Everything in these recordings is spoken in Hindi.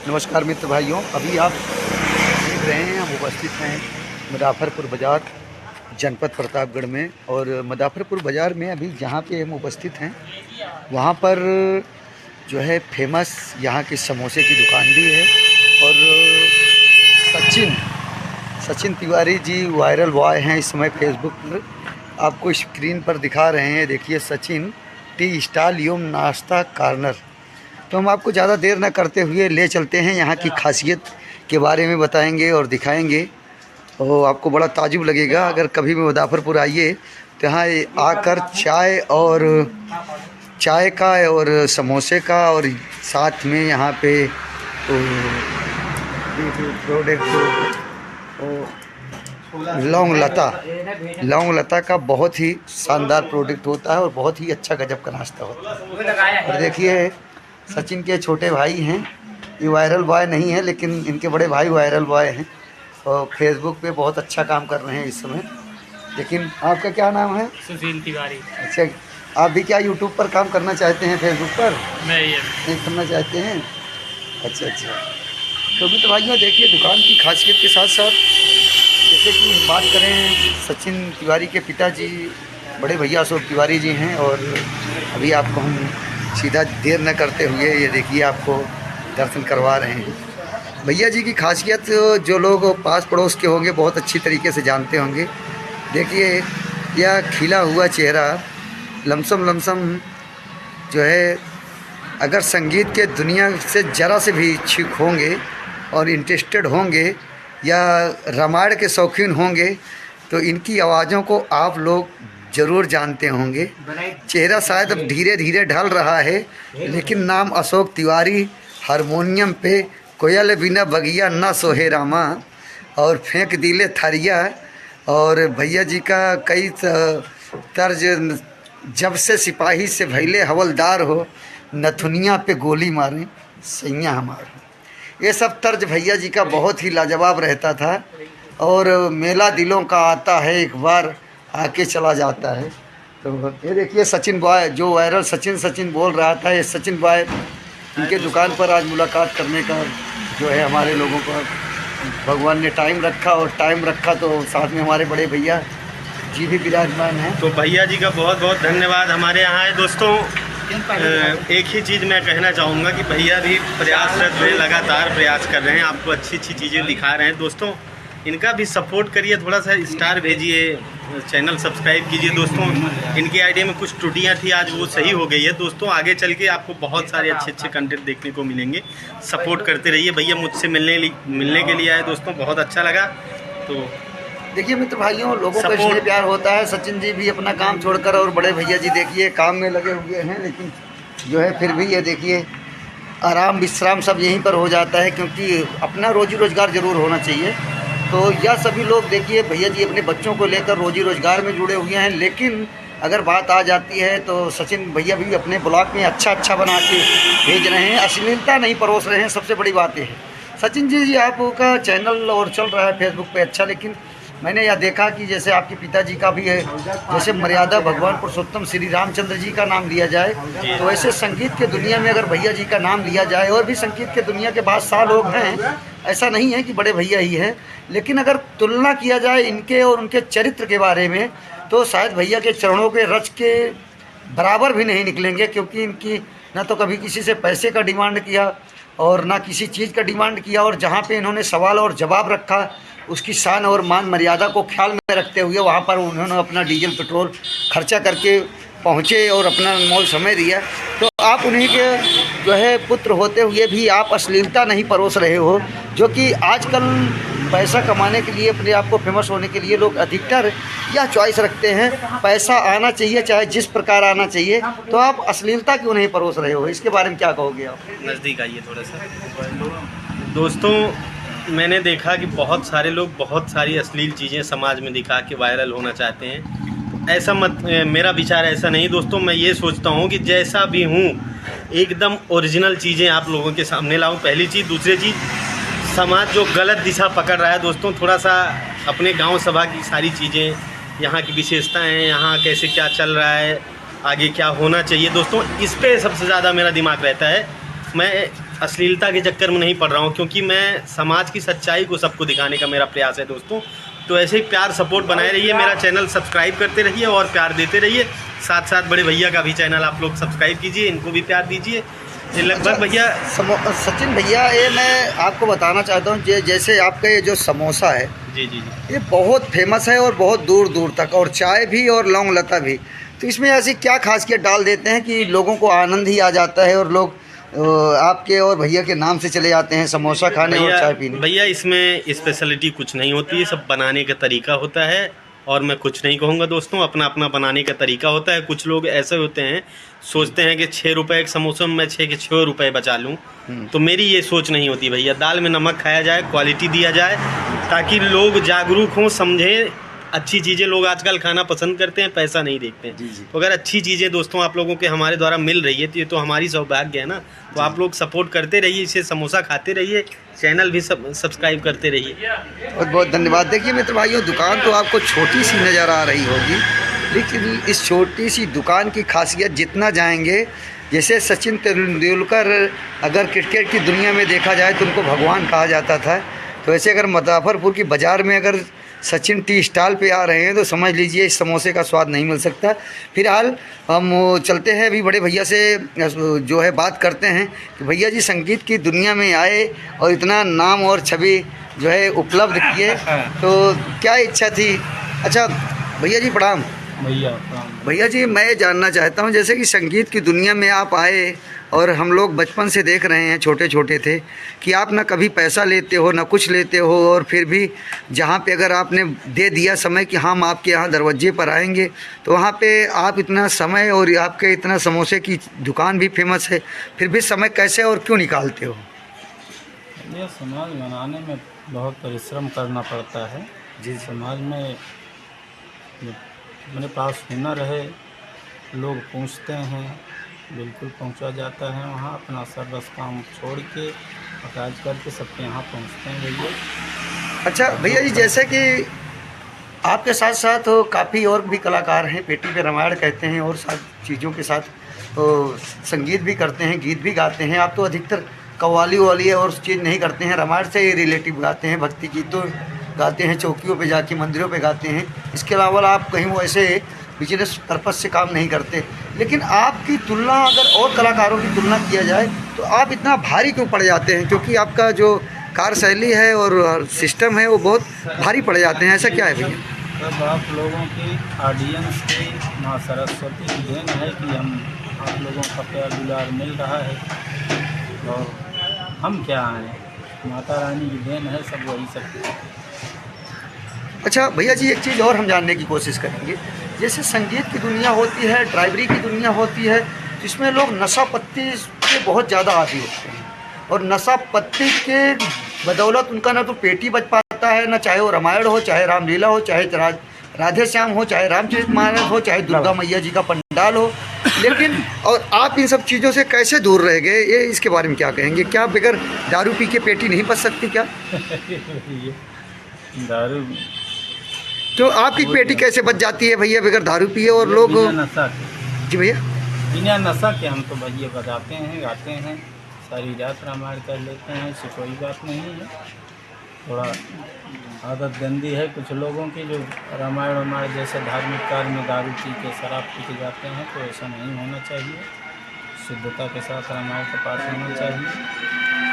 नमस्कार मित्र भाइयों, अभी आप देख रहे हैं हम उपस्थित हैं मुजफ्फरपुर बाज़ार जनपद प्रतापगढ़ में। और मुजफ्फरपुर बाज़ार में अभी जहाँ पे हम उपस्थित हैं वहाँ पर जो है फेमस यहाँ की समोसे की दुकान भी है। और सचिन तिवारी जी वायरल बॉय हैं इस समय फेसबुक पर, आपको स्क्रीन पर दिखा रहे हैं। देखिए, सचिन टी स्टाल योम नाश्ता कॉर्नर। तो हम आपको ज़्यादा देर न करते हुए ले चलते हैं, यहाँ की खासियत के बारे में बताएंगे और दिखाएंगे। और आपको बड़ा ताजुब लगेगा अगर कभी भी मुजफ्फरपुर आइए तो यहाँ आकर चाय का और समोसे का, और साथ में यहाँ पे प्रोडक्ट लौंग लता का बहुत ही शानदार प्रोडक्ट होता है और बहुत ही अच्छा गजब का नाश्ता होता है। और देखिए, सचिन के छोटे भाई हैं, ये वायरल बॉय नहीं है लेकिन इनके बड़े भाई वायरल बॉय हैं और फेसबुक पे बहुत अच्छा काम कर रहे हैं इस समय। लेकिन आपका क्या नाम है? सुशील तिवारी। अच्छा, आप भी क्या यूट्यूब पर काम करना चाहते हैं? फेसबुक पर नहीं करना चाहते हैं? अच्छा। तो भी तो भाइयों देखिए, दुकान की खासियत के साथ साथ जैसे कि बात करें, सचिन तिवारी के पिताजी बड़े भैया अशोक तिवारी जी हैं। और अभी आपको हम सीधा देर न करते हुए ये देखिए आपको दर्शन करवा रहे हैं। भैया जी की खासियत जो लोग पास पड़ोस के होंगे बहुत अच्छी तरीके से जानते होंगे। देखिए, यह खिला हुआ चेहरा लमसम जो है, अगर संगीत के दुनिया से ज़रा से भी इच्छुक होंगे और इंटरेस्टेड होंगे या रामायण के शौकीन होंगे तो इनकी आवाज़ों को आप लोग ज़रूर जानते होंगे। चेहरा शायद अब धीरे धीरे ढल रहा है, लेकिन नाम अशोक तिवारी। हारमोनियम पे कोयल बिना बगिया ना सोहे रामा, और फेंक दिले थरिया। और भैया जी का कई तर्ज, जब से सिपाही से भैले हवलदार हो, नथुनिया पे गोली मारें सैया हमार। ये सब तर्ज भैया जी का बहुत ही लाजवाब रहता था। और मेला दिलों का आता है, एक बार आके चला जाता है। तो ये देखिए, सचिन बॉय जो वायरल सचिन बोल रहा था, ये सचिन बॉय, इनके दुकान पर आज मुलाकात करने का जो है हमारे लोगों को भगवान ने टाइम रखा तो साथ में हमारे बड़े भैया जी भी विराजमान हैं। तो भैया जी का बहुत बहुत धन्यवाद हमारे यहाँ है। दोस्तों, एक ही चीज़ मैं कहना चाहूँगा कि भैया भी प्रयासरत हैं, लगातार प्रयास कर रहे हैं, आपको अच्छी चीज़ें दिखा रहे हैं। दोस्तों, इनका भी सपोर्ट करिए, थोड़ा सा स्टार भेजिए, चैनल सब्सक्राइब कीजिए। दोस्तों, इनके आइडिया में कुछ त्रुटियां थी, आज वो सही हो गई है। दोस्तों, आगे चल के आपको बहुत सारे अच्छे कंटेंट देखने को मिलेंगे। सपोर्ट करते रहिए। भैया मुझसे मिलने के लिए आए। दोस्तों, बहुत अच्छा लगा। तो देखिए मित्र भाइयों, लोगों का इसलिए प्यार होता है। सचिन जी भी अपना काम छोड़कर, और बड़े भैया जी देखिए काम में लगे हुए हैं, लेकिन जो है फिर भी ये देखिए आराम विश्राम सब यहीं पर हो जाता है, क्योंकि अपना रोजी रोज़गार ज़रूर होना चाहिए। तो यह सभी लोग देखिए, भैया जी अपने बच्चों को लेकर रोजी रोज़गार में जुड़े हुए हैं। लेकिन अगर बात आ जाती है तो सचिन भैया भी अपने ब्लॉग में अच्छा बना के भेज रहे हैं, अश्लीलता नहीं परोस रहे हैं। सबसे बड़ी बात यह है। सचिन जी आपका चैनल और चल रहा है फेसबुक पे अच्छा, लेकिन मैंने यह देखा कि जैसे आपके पिताजी का भी है, जैसे मर्यादा भगवान पुरुषोत्तम श्री रामचंद्र जी का नाम लिया जाए, तो ऐसे संगीत के दुनिया में अगर भैया जी का नाम लिया जाए, और भी संगीत के दुनिया के बादशाह लोग हैं, ऐसा नहीं है कि बड़े भैया ही है, लेकिन अगर तुलना किया जाए इनके और उनके चरित्र के बारे में तो शायद भैया के चरणों के रच के बराबर भी नहीं निकलेंगे। क्योंकि इनकी ना तो कभी किसी से पैसे का डिमांड किया और ना किसी चीज़ का डिमांड किया, और जहाँ पे इन्होंने सवाल और जवाब रखा उसकी शान और मान मर्यादा को ख्याल में रखते हुए वहाँ पर उन्होंने अपना डीजल पेट्रोल खर्चा करके पहुँचे और अपना अनमोल समय दिया। तो आप उन्हीं के जो है पुत्र होते हुए भी आप अश्लीलता नहीं परोस रहे हो, जो कि आजकल पैसा कमाने के लिए, अपने आप को फेमस होने के लिए लोग अधिकतर यह चॉइस रखते हैं, पैसा आना चाहिए चाहे जिस प्रकार आना चाहिए। तो आप अश्लीलता क्यों नहीं परोस रहे हो, इसके बारे में क्या कहोगे आप? नज़दीक आइए थोड़ा सा। दोस्तों, मैंने देखा कि बहुत सारे लोग बहुत सारी अश्लील चीज़ें समाज में दिखा के वायरल होना चाहते हैं। ऐसा मत, मेरा विचार ऐसा नहीं दोस्तों। मैं ये सोचता हूँ कि जैसा भी हूँ एकदम ओरिजिनल चीज़ें आप लोगों के सामने लाऊं, पहली चीज़। दूसरी चीज़, समाज जो गलत दिशा पकड़ रहा है दोस्तों, थोड़ा सा अपने गांव सभा की सारी चीज़ें, यहाँ की विशेषताएं, यहाँ कैसे क्या चल रहा है, आगे क्या होना चाहिए दोस्तों, इस पे सबसे ज़्यादा मेरा दिमाग रहता है। मैं अश्लीलता के चक्कर में नहीं पड़ रहा हूँ, क्योंकि मैं समाज की सच्चाई को सबको दिखाने का मेरा प्रयास है दोस्तों। तो ऐसे ही प्यार सपोर्ट बनाए रहिए, मेरा चैनल सब्सक्राइब करते रहिए और प्यार देते रहिए। साथ साथ बड़े भैया का भी चैनल आप लोग सब्सक्राइब कीजिए, इनको भी प्यार दीजिए। ये लगभग भैया सचिन भैया, ये मैं आपको बताना चाहता हूँ, जैसे आपका ये जो समोसा है, जी जी जी, ये बहुत फेमस है और बहुत दूर दूर तक, और चाय भी और लौंग लता भी। तो इसमें ऐसी क्या खासियत डाल देते हैं कि लोगों को आनंद ही आ जाता है और लोग आपके और भैया के नाम से चले जाते हैं समोसा खाने और चाय पीने? भैया इसमें स्पेशलिटी कुछ नहीं होती है, सब बनाने का तरीका होता है। और मैं कुछ नहीं कहूँगा दोस्तों, अपना अपना बनाने का तरीका होता है। कुछ लोग ऐसे होते हैं, सोचते हैं कि 6 रुपये एक समोसे में मैं 6 के 6 रुपये बचा लूँ। तो मेरी ये सोच नहीं होती भैया। दाल में नमक खाया जाए, क्वालिटी दिया जाए, ताकि लोग जागरूक हों, समझें। अच्छी चीज़ें लोग आजकल खाना पसंद करते हैं, पैसा नहीं देखते हैं। तो अगर अच्छी चीज़ें दोस्तों आप लोगों के हमारे द्वारा मिल रही है तो ये तो हमारी सौभाग्य है ना। तो आप लोग सपोर्ट करते रहिए, इसे समोसा खाते रहिए, चैनल भी सब्सक्राइब करते रहिए। बहुत बहुत धन्यवाद। देखिए मित्र भाइयों, दुकान तो आपको छोटी सी नज़र आ रही होगी, लेकिन इस छोटी सी दुकान की खासियत जितना जाएंगे, जैसे सचिन तेंदुलकर अगर क्रिकेट की दुनिया में देखा जाए तो उनको भगवान कहा जाता था, तो ऐसे अगर मुजफ्फरपुर की बाज़ार में अगर सचिन टी स्टॉल पे आ रहे हैं तो समझ लीजिए इस समोसे का स्वाद नहीं मिल सकता। फिलहाल हम चलते हैं अभी बड़े भैया से जो है बात करते हैं कि भैया जी संगीत की दुनिया में आए और इतना नाम और छवि जो है उपलब्ध किए, तो क्या इच्छा थी? अच्छा भैया जी प्रणाम। भैया जी मैं जानना चाहता हूँ, जैसे कि संगीत की दुनिया में आप आए और हम लोग बचपन से देख रहे हैं, छोटे छोटे थे, कि आप ना कभी पैसा लेते हो ना कुछ लेते हो, और फिर भी जहाँ पे अगर आपने दे दिया समय कि हम आपके यहाँ दरवाजे पर आएंगे, तो वहाँ पे आप इतना समय और आपके इतना समोसे की दुकान भी फेमस है, फिर भी समय कैसे और क्यों निकालते हो? ये समाज बनाने में बहुत परिश्रम करना पड़ता है जी। समाज में मेरे पास हुनर है, लोग पूछते हैं, बिल्कुल पहुंचा जाता है वहाँ। अपना सर्वस काम छोड़ के काज करके सबके यहाँ पहुँचते हैं भैया। अच्छा भैया जी, जैसे कि आपके साथ साथ काफ़ी और भी कलाकार हैं, पेटी पे रामायण कहते हैं और साथ चीज़ों के साथ तो संगीत भी करते हैं, गीत भी गाते हैं। आप तो अधिकतर कव्वाली वाली और चीज़ नहीं करते हैं, रामायण से ही रिलेटिव गाते हैं, भक्ति गीत तो गाते हैं, चौकियों पे जाके मंदिरों पे गाते हैं। इसके अलावा आप कहीं वैसे बिजनेस पर्पस से काम नहीं करते। लेकिन आपकी तुलना अगर और कलाकारों की तुलना किया जाए तो आप इतना भारी क्यों पड़ जाते हैं? क्योंकि आपका जो कार्यशैली है और सिस्टम है वो बहुत भारी पड़ जाते हैं, ऐसा क्या है भैया? सब आप लोगों की ऑडियंस की माँ सरस्वती की देन है कि हम आप लोगों का प्यार दुलार मिल रहा है, और हम क्या हैं, माता रानी की देन है, सब वही सब। अच्छा भैया जी, एक चीज़ और हम जानने की कोशिश करेंगे, जैसे संगीत की दुनिया होती है, ड्राइवरी की दुनिया होती है, जिसमें लोग नशा पत्ती के बहुत ज़्यादा आदी होते हैं, और नशा पत्ती के बदौलत उनका ना तो पेटी बच पाता है, ना चाहे वो रामायण हो, चाहे रामलीला हो, चाहे राधे श्याम हो, चाहे रामचरितमानस हो, चाहे दुर्गा मैया जी का पंडाल हो। लेकिन और आप इन सब चीज़ों से कैसे दूर रह गए, ये इसके बारे में क्या कहेंगे? क्या बगैर दारू पी के पेटी नहीं बच सकती क्या? दारू तो आपकी पेटी कैसे बच जाती है भैया बगैर दारू पिए? और लोग नशा जी भैया बिना नशा के हम तो भैया बजाते हैं, गाते हैं, सारी रात रामायण कर लेते हैं, इससे कोई बात नहीं है। थोड़ा आदत गंदी है कुछ लोगों की, जो रामायण जैसे धार्मिक कार्य में दारू पी के शराब पी के जाते हैं, तो ऐसा नहीं होना चाहिए। शुद्धता के साथ रामायण का पाठ होना चाहिए,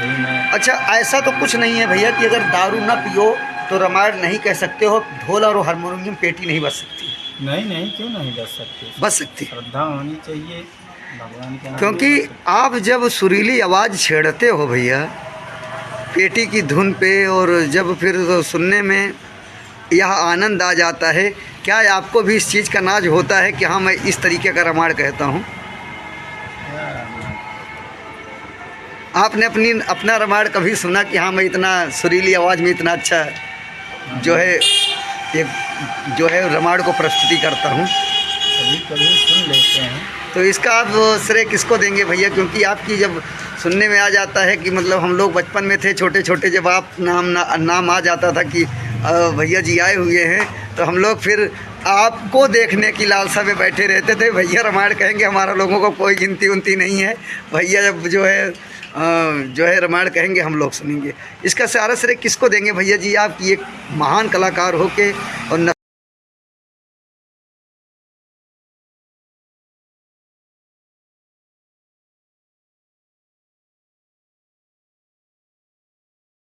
यही मैं। अच्छा ऐसा तो कुछ नहीं है भैया कि अगर दारू ना पियो तो रामायण नहीं कह सकते हो, ढोल और हारमोनियम पेटी नहीं बच सकती? नहीं, क्यों नहीं बच सकती? बच सकती, श्रद्धा होनी चाहिए भगवान के। क्योंकि आप जब सुरीली आवाज़ छेड़ते हो भैया पेटी की धुन पे, और जब फिर तो सुनने में यह आनंद आ जाता है, क्या आपको भी इस चीज़ का नाज होता है कि हाँ मैं इस तरीके का रामायण कहता हूँ? आपने अपना रामायण कभी सुना कि हाँ मैं इतना सुरीली आवाज़ में इतना अच्छा जो है एक जो है रामायण को प्रस्तुति करता हूँ? कभी सुन लेते हैं। तो इसका आप श्रेय किसको देंगे भैया? क्योंकि आपकी जब सुनने में आ जाता है कि मतलब हम लोग बचपन में थे छोटे छोटे, जब आप नाम आ जाता था कि भैया जी आए हुए हैं, तो हम लोग फिर आपको देखने की लालसा में बैठे रहते थे। भैया रामायण कहेंगे, हमारा लोगों को कोई गिनती उनती नहीं है। भैया जब जो है जो है रामायण कहेंगे, हम लोग सुनेंगे। इसका सारा श्रेय किसको देंगे भैया जी? आप कि एक महान कलाकार होके और